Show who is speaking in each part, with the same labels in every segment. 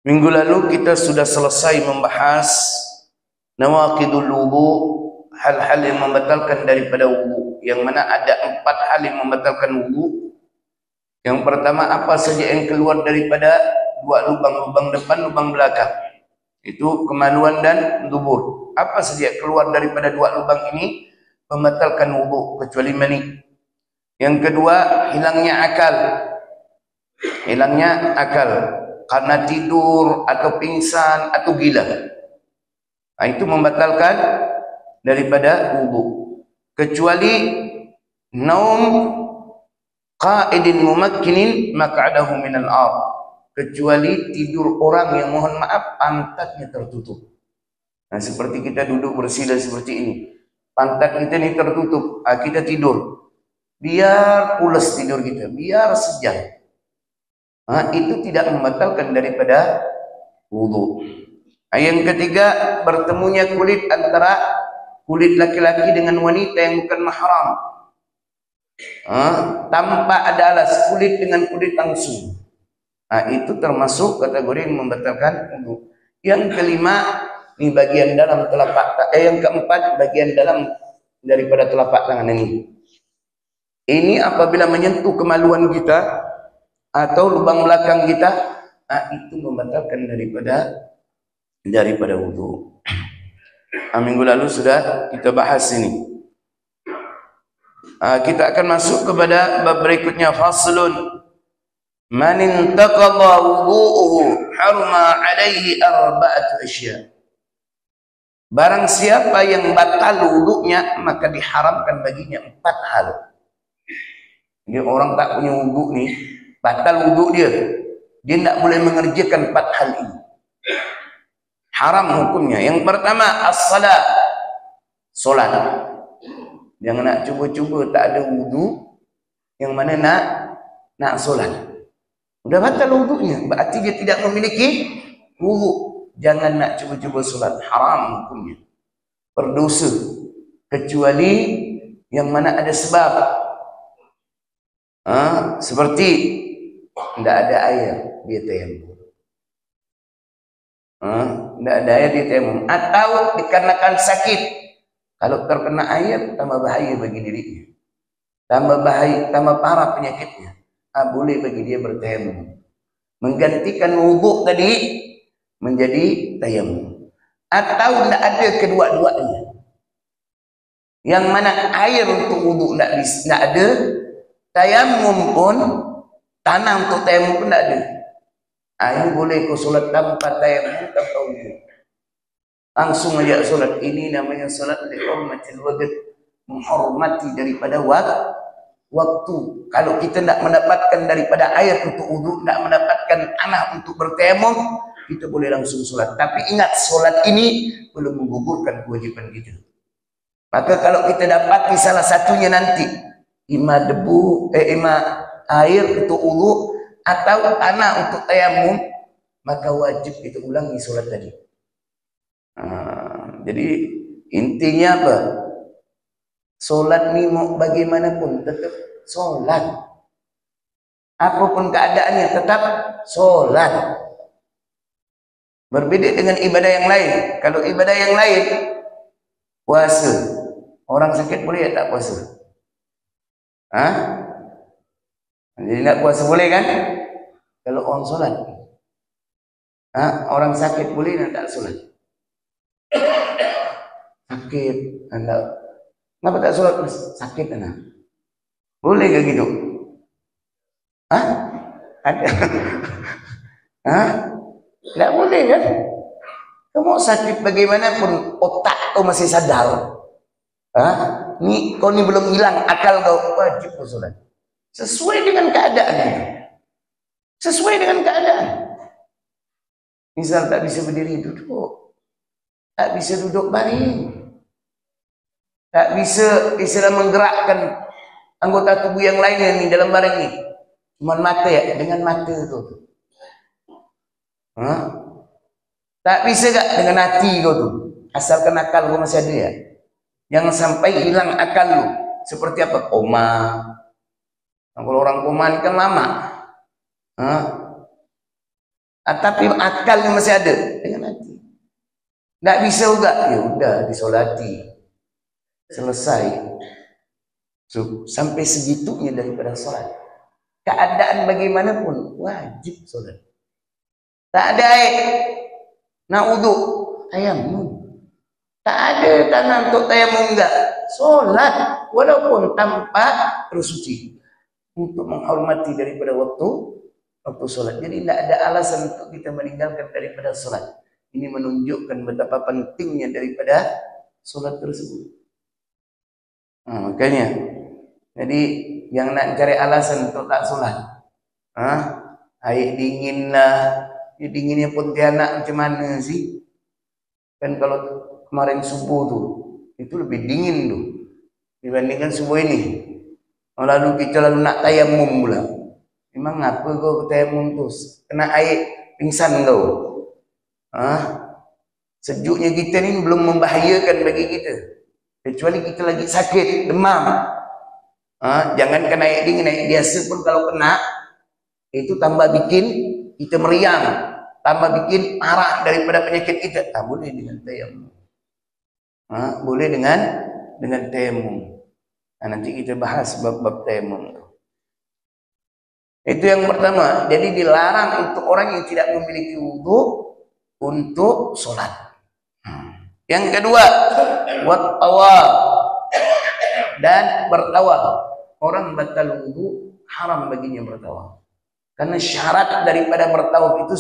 Speaker 1: Minggu lalu kita sudah selesai membahas nawaqidul wudu, hal-hal yang membatalkan daripada wudu, yang mana ada 4 hal yang membatalkan wudu. Yang pertama, apa saja yang keluar daripada 2 lubang, lubang depan, lubang belakang, itu kemaluan dan dubur. Apa saja keluar daripada 2 lubang ini membatalkan wudu kecuali mani. Yang kedua, hilangnya akal. Hilangnya akal karena tidur atau pingsan atau gila. Itu membatalkan daripada wudu. Kecuali naum qa'idin mumakkinin maq'adahu minal ard. Kecuali tidur orang yang, mohon maaf, pantatnya tertutup. Nah, seperti kita duduk bersila seperti ini, pantat kita ini tertutup, kita tidur, biar pulas tidur kita, biar sejam, itu tidak membatalkan daripada wudu. Yang ketiga, bertemunya kulit antara kulit laki-laki dengan wanita yang bukan mahram, tanpa ada alas, kulit dengan kulit langsung. Itu termasuk kategori yang membatalkan wudu. Yang kelima, ini bagian dalam telapak, yang keempat, bagian dalam daripada telapak tangan ini. Ini apabila menyentuh kemaluan kita atau lubang belakang kita, itu membatalkan daripada wudu. Minggu lalu sudah kita bahas ini. Kita akan masuk kepada bab berikutnya, faslun man intaqadha wudu'uhu harma alaihi arba'atu asya. Barang siapa yang batal wudunya, maka diharamkan baginya 4 hal. Jadi orang tak punya wudu nih, batal wudu dia tidak boleh mengerjakan 4 hal ini. Haram hukumnya. Yang pertama, as-salat, solat. Jangan nak cuba-cuba tak ada wudu, yang mana nak solat. Sudah batal wudunya, berarti dia tidak memiliki wudu. Jangan nak cuba-cuba solat, haram hukumnya, berdosa. Kecuali yang mana ada sebab, seperti tidak ada air, dia tayamum. Tidak ada air, dia tayamum. Atau dikarenakan sakit. Kalau terkena air, tambah bahaya bagi dirinya, tambah bahaya, tambah parah penyakitnya. Boleh bagi dia bertayamum, menggantikan wudu tadi menjadi tayamum. Atau tidak ada kedua-duanya, yang mana air untuk wudu tidak ada, tayamum pun, tanah untuk tayamum pun tidak ada. Ini boleh kau solat tanpa tayamum, tanpa wudu, langsung aja solat. Ini namanya solat lihurmatil waqt, menghormati daripada waktu. Kalau kita tidak mendapatkan daripada air untuk wudu, tidak mendapatkan tanah untuk bertayamum, kita boleh langsung solat. Tapi ingat, solat ini belum menggugurkan kewajiban kita. Maka kalau kita dapati salah satunya nanti, ima debu, ima air untuk wudu atau tanah untuk tayamum, maka wajib kita ulangi solat tadi. Jadi intinya apa? Solat ni mau bagaimanapun tetap solat. Apapun keadaannya tetap solat. Berbeda dengan ibadah yang lain. Kalau ibadah yang lain, puasa, orang sakit boleh tak puasa? Jadi tak puasa boleh kan? Kalau orang solat, orang sakit boleh tak solat? Sakit, anda kenapa tak solat? Sakit anda. Boleh ke gitu? Ada. Tidak boleh kan? Kamu sakit bagaimanapun, otak kau masih sadar. Kau ni belum hilang akal kau, wajib kau solat. Sesuai dengan keadaan itu. Sesuai dengan keadaan. Misal tak bisa berdiri, duduk. Tak bisa duduk, baring. Tak bisa istilah menggerakkan anggota tubuh yang lainnya ni dalam baring ni. Cuma mata ya, dengan mata tu. Tak bisa tak dengan hati kau tu. Asalkan akal kau masih ada ya. Jangan sampai hilang akal lu. Seperti apa? Koma. Kalau orang koma ni kan lama. Tapi akalnya masih ada dengan hati. Nggak bisa juga, ya udah disolati, selesai. So, sampai segitunya daripada sholat. Keadaan bagaimanapun wajib sholat. Tak ada air, nak wudhu, tayamum. Tak ada tanah untuk tayamum enggak, sholat walaupun tanpa bersuci untuk menghormati daripada waktu sholat. Jadi tidak ada alasan untuk kita meninggalkan daripada sholat. Ini menunjukkan betapa pentingnya daripada sholat tersebut. Makanya, jadi yang nak cari alasan untuk tak sholat, air dingin lah, ya dinginnya Pontianak macam mana sih? Kan kalau kemarin subuh tuh, itu lebih dingin tuh dibandingkan subuh ini. Lalu kita nak tayamum pula. Memang apa kau tayamum tuh? Kena air pingsan kau. Sejuknya kita ni belum membahayakan bagi kita, kecuali kita lagi sakit, demam. Jangan kena air dingin, air biasa pun kalau kena itu tambah bikin kita meriang, tambah bikin parah daripada penyakit kita. Boleh dengan tayamum. Boleh dengan tayamum. Nanti kita bahas bab tayamum. Itu yang pertama. Jadi dilarang untuk orang yang tidak memiliki wudu untuk sholat. Yang kedua, wat tawaf, dan bertawaf. Orang batal wudu haram baginya bertawaf. Karena syarat daripada bertawaf itu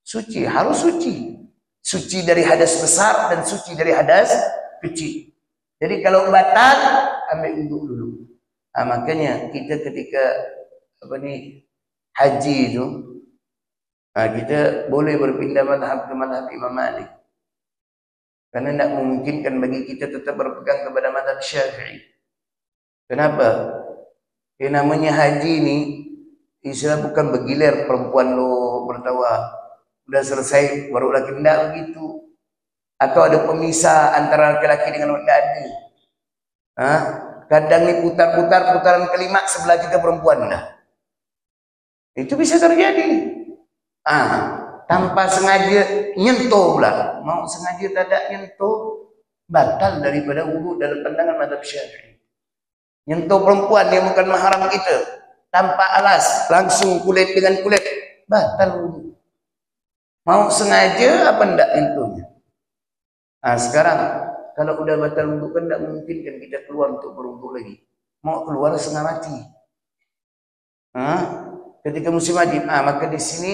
Speaker 1: suci, harus suci. Suci dari hadas besar dan suci dari hadas kecil. Jadi kalau batal, ambil wudu dulu. Makanya kita ketika haji itu, kita boleh berpindah madhab ke madhab Imam Malik. Karena tidak memungkinkan bagi kita tetap berpegang kepada madhab Syafi'i. Kenapa? Namanya haji ini, istilah bukan bergilir perempuan lo bertawaf. Udah selesai, baru laki tidak begitu. Atau ada pemisah antara laki-laki dengan wanita. Kadang ini putar-putar, putaran kelima sebelah kita perempuan dah. Itu bisa terjadi. Tanpa sengaja nyentuh pula. Mau sengaja tak nyentuh, batal daripada wudu dalam pandangan mazhab Syafi'i. Nyentuh perempuan yang bukan mahram kita tanpa alas, langsung kulit dengan kulit, batal wudu. Mau sengaja apa enggak nyentuhnya? Sekarang kalau udah batal wudu kan tidak mungkin kan kita keluar untuk berwudu lagi. Mau keluar setengah mati. Ketika musim wajib, maka di sini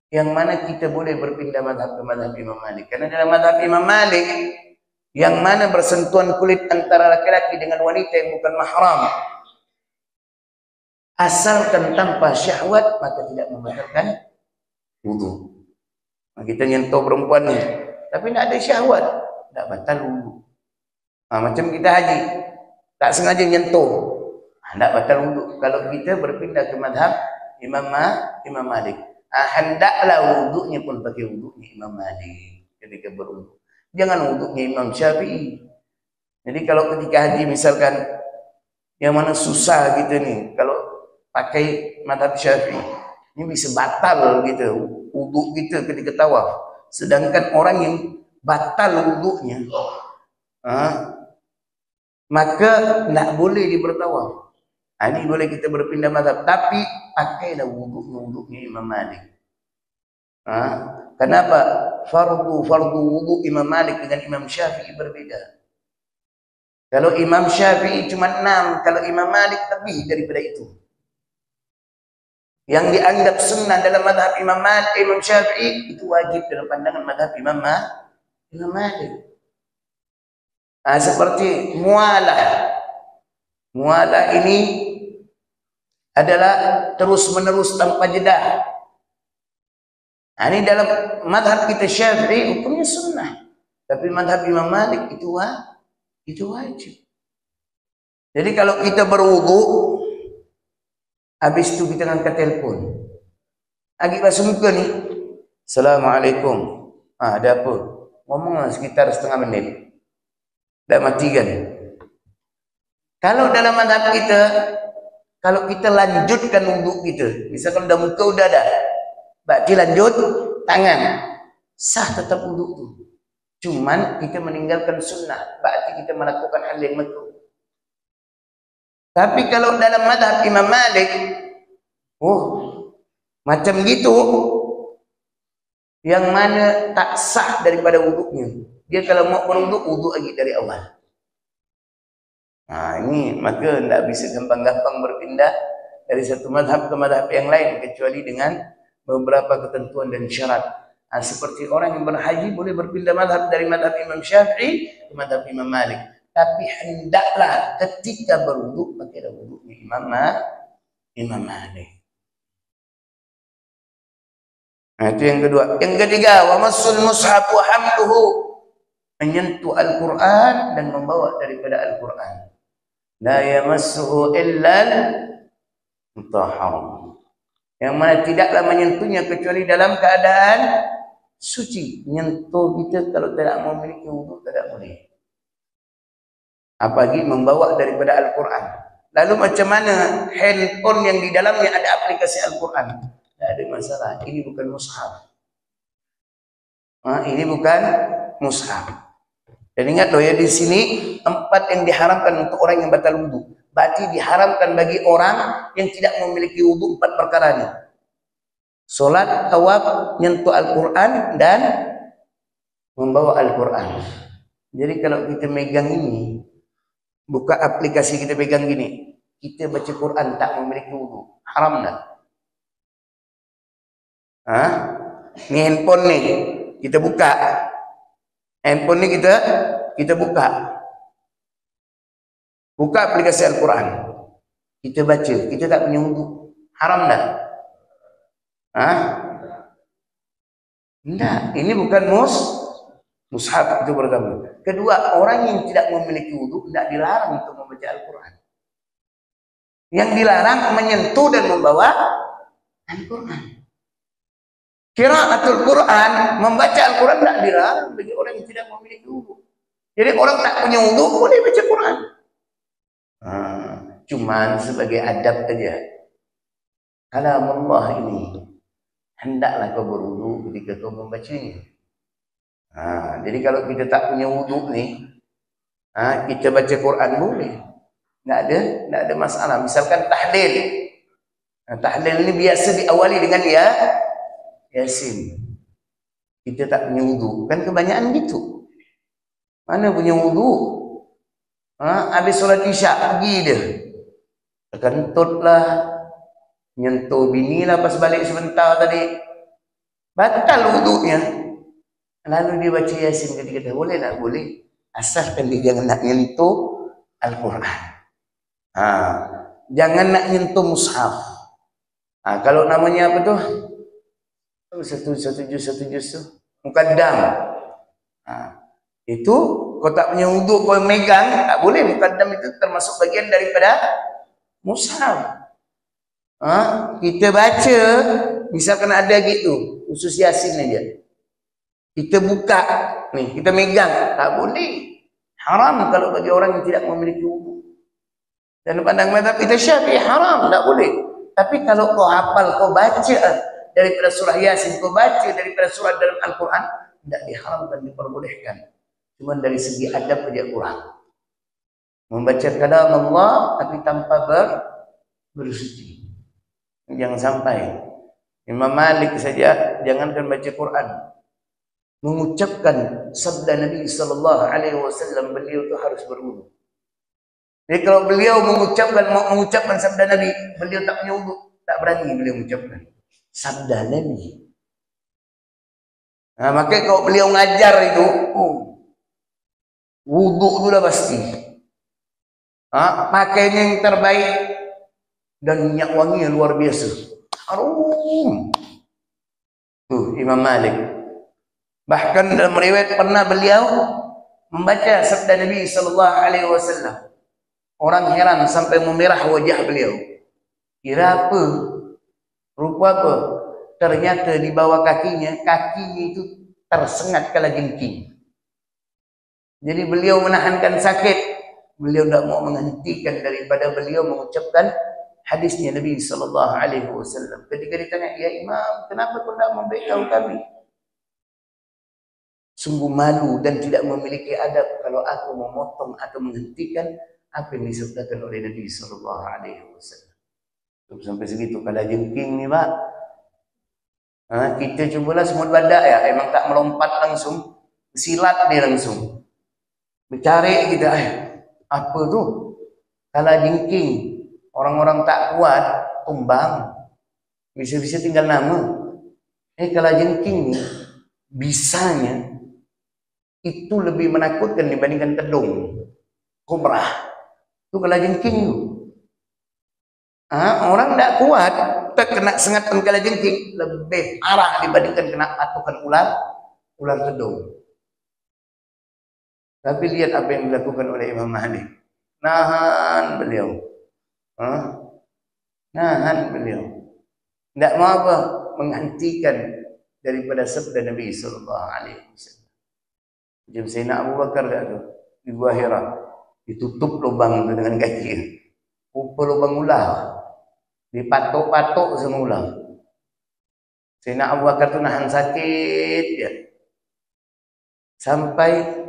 Speaker 1: yang mana kita boleh berpindah madhab ke madhab Imam Malik. Karena dalam madhab Imam Malik, yang mana bersentuhan kulit antara laki-laki dengan wanita yang bukan mahram, asalkan tanpa syahwat, maka tidak membatalkan wudu. Kita nyentuh perempuan ni, tapi tidak ada syahwat, tidak batal wudu. Macam kita haji, tak sengaja nyentuh, tidak batal wudu. Kalau kita berpindah ke madhab Imam Malik, hendaklah wudunya pun pakai wudunya Imam Malik ketika berwudu. Jangan wudunya Imam Syafi'i. Jadi kalau ketika haji misalkan yang mana susah gitu nih, kalau pakai madhab Syafi'i, ini bisa batal gitu wudu kita ketika tawaf. Sedangkan orang yang batal wudunya, maka tidak boleh dia bertawaf. Ini boleh kita berpindah madhab, tapi pakailah wudunya Imam Malik. Kenapa? Fardu wudu Imam Malik dengan Imam Syafi'i berbeda. Kalau Imam Syafi'i cuma 6, kalau Imam Malik lebih daripada itu. Yang dianggap sunnah dalam madhab Imam Syafi'i itu wajib dalam pandangan madhab Imam Malik. Seperti mualah. Mualah ini adalah terus menerus tanpa jeda. Ini dalam madhab kita Syafi'i hukumnya sunnah, tapi madhab Imam Malik itu wajib. Jadi kalau kita berwudu, habis itu kita angkat telepon, lagi basuh muka nih, Assalamualaikum, ada apa? Ngomong sekitar setengah menit, dah mati kan? Kalau dalam madhab kita, kalau kita lanjutkan wudu kita, misalkan udah muka udah ada, Berarti lanjut tangan. Sah tetap wudu tu. Cuman kita meninggalkan sunnah. Berarti kita melakukan hal yang makruh. Tapi kalau dalam mazhab Imam Malik, macam gitu, yang mana tak sah daripada wudunya. Dia kalau mau berwuduk, wuduk lagi dari awal. Nah ini maka tidak bisa gampang-gampang berpindah dari satu mazhab ke mazhab yang lain kecuali dengan beberapa ketentuan dan syarat. Nah, seperti orang yang berhaji boleh berpindah mazhab dari mazhab Imam Syafi'i ke mazhab Imam Malik. Tapi hendaklah ketika berwuduk pakai wuduknya Imam Malik. Nah, itu yang kedua. Yang ketiga, wa massul mushaf wa hamluhu, menyentuh Al-Quran dan membawa daripada Al-Quran. La yamassuhu illal mutahharun. Yang mana tidaklah menyentuhnya kecuali dalam keadaan suci. Menyentuh kita kalau tidak memiliki wudu tidak boleh. Apalagi membawa daripada Al-Quran. Lalu macam mana handphone yang di dalamnya ada aplikasi Al-Quran? Tidak ada masalah. Ini bukan mushaf. Ini bukan mushaf. Dan ingat loh ya, di sini 4 yang diharamkan untuk orang yang batal wudu. Berarti diharamkan bagi orang yang tidak memiliki wudu 4 perkara ini. Solat, tawaf, nyentuh Al-Quran, dan membawa Al-Quran. Jadi kalau kita megang ini, buka aplikasi kita pegang gini, kita baca Quran tak memiliki wudu, haram dah. Ini handphone nih, kita buka. Handphone ni kita buka. Buka aplikasi Al-Quran. Kita baca, kita tak punya wudu. Haram dah. Tidak, ini bukan mushaf, itu pertama. Kedua, orang yang tidak memiliki wudu tidak dilarang untuk membaca Al-Quran. Yang dilarang menyentuh dan membawa Al-Quran. Qiraatul Quran, membaca Al-Quran tidak dilarang bagi orang yang tidak memiliki wudu. Jadi orang tak punya wudu boleh baca Quran. Cuman sebagai adab saja. Kalam Allah ini hendaklah kau berwudu ketika kau membacanya. Jadi kalau kita tak punya wudu ni, kita baca Quran boleh. Tak ada masalah. Misalkan tahlil. Tahlil ni biasa diawali dengan Yasin. Kita tak punya wudu. Kan kebanyakan gitu. Mana punya wudu? Habis solat isyak pergi dia. Kentut lah. Nyentuh bini lah pas balik sebentar tadi. Batal wudunya. Lalu dia baca Yasin ketika boleh tak? Boleh. Asalkan dia jangan nak nyentuh Al-Quran. Jangan nak nyentuh mushaf. Kalau namanya apa tuh? Satu juz tu mukaddam. Itu kau tak punya wuduk kau megang tak boleh. Mukaddam itu termasuk bagian daripada mushaf. Kita baca misalkan ada gitu khusus Yasin aja, kita buka nih, kita megang tak boleh. Haram kalau bagi orang yang tidak memiliki wuduk. Dan pandang mazhab kita Syafi'i haram, tak boleh. Tapi kalau kau hafal, kau baca daripada surah Yasin, kau baca daripada surah dalam Al-Quran, tidak diharamkan, diperbolehkan. Cuma dari segi adab saja kurang. Membaca kalam Allah tapi tanpa bersuci. Jangan sampai. Imam Malik saja jangankan baca Quran, mengucapkan sabda Nabi SAW, beliau itu harus berwudu. Jadi kalau beliau mengucapkan sabda Nabi, beliau tak punya wudu, tak berani beliau mengucapkan sabda Nabi. Makanya kalau beliau ngajar itu, wudu itu dah pasti. Pakainya yang terbaik dan minyak wangi yang luar biasa. Harum. Imam Malik. Bahkan dalam riwayat pernah beliau membaca sabda Nabi SAW. Orang heran sampai memerah wajah beliau. Kira apa? Rupa apa? Ternyata di bawah kakinya itu tersengat kalajengking. Jadi beliau menahankan sakit. Beliau tidak mau menghentikan daripada beliau mengucapkan hadisnya Nabi sallallahu alaihi wasallam ketika ditanya, "Ya Imam, kenapa kau tidak memberitahu kami?" Sungguh malu dan tidak memiliki adab kalau aku memotong atau menghentikan apa yang disabdakan oleh Nabi sallallahu alaihi wasallam. Sampai segitu kada jengking nih, Pak. Kita cubalah semut badak ya, emang tak melompat langsung, silat dia langsung. Mencari kita, apa tuh? Kala jengking, orang-orang tak kuat, tumbang. Bisa-bisa tinggal nama. Kala jengking nih, bisanya itu lebih menakutkan dibandingkan kedung, kobra. Itu kala jengking tuh. Orang tak kuat, terkena sengatan kala jengking lebih parah dibandingkan kena atukan ular kedung. Tapi lihat apa yang dilakukan oleh Imam Mahdi. Nahan beliau. Nahan beliau. Tidak mau apa? Menghentikan daripada sabda Nabi sallallahu alaihi wasallam. Jam Sayyidina Abu Bakar tu di Gua Hira ditutup lubang dengan kaki. Rupa lubang ular. Dipatok-patok sama ular. Sayyidina Abu Bakar tu nahan sakit ya. Sampai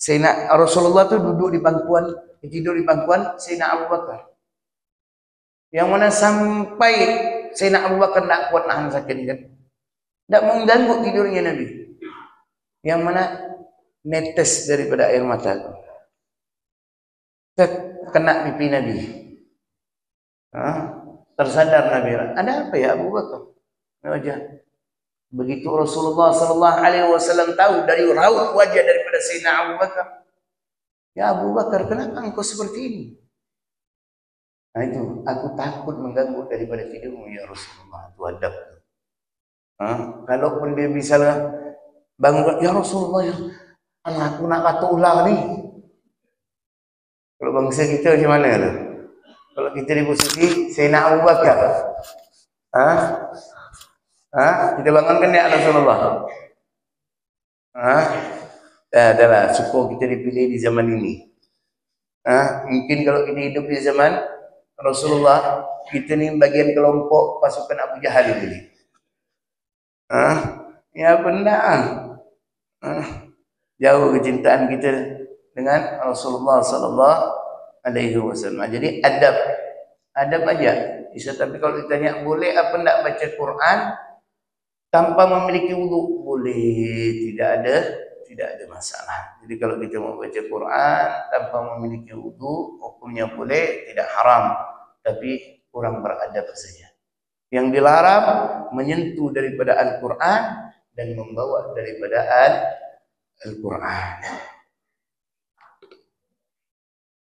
Speaker 1: Sayyidina Rasulullah tu duduk di bangkuan, tidur di bangkuan Sayyidina Abu Bakar. Yang mana sampai Sayyidina Abu Bakar tak kuat nahan sakit kan. Tak mengganggu tidurnya Nabi. Yang mana netes daripada air mata itu kena pipi Nabi. Tersadar Nabi. Ada apa ya Abu Bakar? Wajah. Begitu Rasulullah sallallahu alaihi wasallam tahu dari raut wajah daripada Sayyidina Abu Bakar. Ya Abu Bakar, kenapa engkau seperti ini? Nah itu, aku takut mengganggu daripada tidurmu ya Rasulullah. Itu adab. Kalaupun dia bisa bangun, ya Rasulullah, ya anakku nak kata ular ni. Kalau bangsa kita macam mana tu? Kalau kita di posisi Sayyidina Abu Bakar, kita bangunkan ya Rasulullah. Adalah syukur kita dipilih di zaman ini. Mungkin kalau kita hidup di zaman Rasulullah, kita ni bagian kelompok pasukan Abu Jahal ini. Ya benar. Jauh kecintaan kita dengan Rasulullah sallallahu alaihi wasallam. Jadi adab aja. Bisa, tapi kalau ditanya boleh apa enggak baca Quran tanpa memiliki wudu? Boleh, tidak ada masalah. Jadi kalau kita mau baca Quran tanpa memiliki wudu, hukumnya boleh, tidak haram, tapi kurang beradab saja. Yang dilarang menyentuh daripada Al-Quran dan membawa daripada Al-Quran.